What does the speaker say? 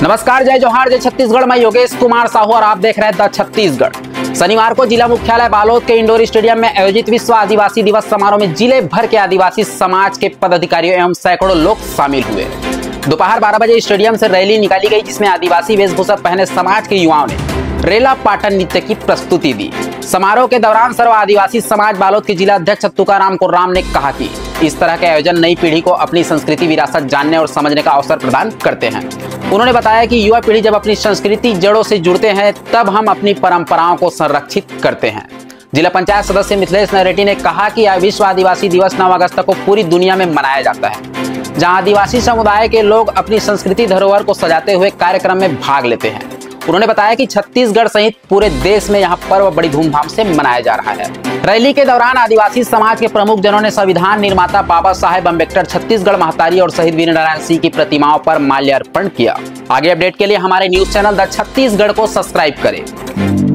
नमस्कार, जय जोहार, जय छत्तीसगढ़। मैं योगेश कुमार साहू और आप देख रहे हैं द छत्तीसगढ़। शनिवार को जिला मुख्यालय बालोद के इंडोर स्टेडियम में आयोजित विश्व आदिवासी दिवस समारोह में जिले भर के आदिवासी समाज के पदाधिकारियों एवं सैकड़ों लोग शामिल हुए। दोपहर 12 बजे स्टेडियम से रैली निकाली गई, जिसमें आदिवासी वेशभूषा पहने समाज के युवाओं ने रेला पाटन नृत्य की प्रस्तुति दी। समारोह के दौरान सर्व आदिवासी समाज बालोद के जिला अध्यक्ष तुकाराम कोर्राम ने कहा कि इस तरह के आयोजन नई पीढ़ी को अपनी संस्कृति विरासत जानने और समझने का अवसर प्रदान करते हैं। उन्होंने बताया कि युवा पीढ़ी जब अपनी संस्कृति जड़ों से जुड़ते हैं, तब हम अपनी परंपराओं को संरक्षित करते हैं। जिला पंचायत सदस्य मिथिलेश नरेटी ने कहा कि विश्व आदिवासी दिवस 9 अगस्त को पूरी दुनिया में मनाया जाता है, जहां आदिवासी समुदाय के लोग अपनी संस्कृति धरोहर को सजाते हुए कार्यक्रम में भाग लेते हैं। उन्होंने बताया कि छत्तीसगढ़ सहित पूरे देश में यह पर्व बड़ी धूमधाम से मनाया जा रहा है। रैली के दौरान आदिवासी समाज के प्रमुख जनों ने संविधान निर्माता बाबा साहेब अम्बेडकर, छत्तीसगढ़ महातारी और शहीद वीरनारायण सिंह की प्रतिमाओं पर माल्यार्पण किया। आगे अपडेट के लिए हमारे न्यूज चैनल द छत्तीसगढ़ को सब्सक्राइब करें।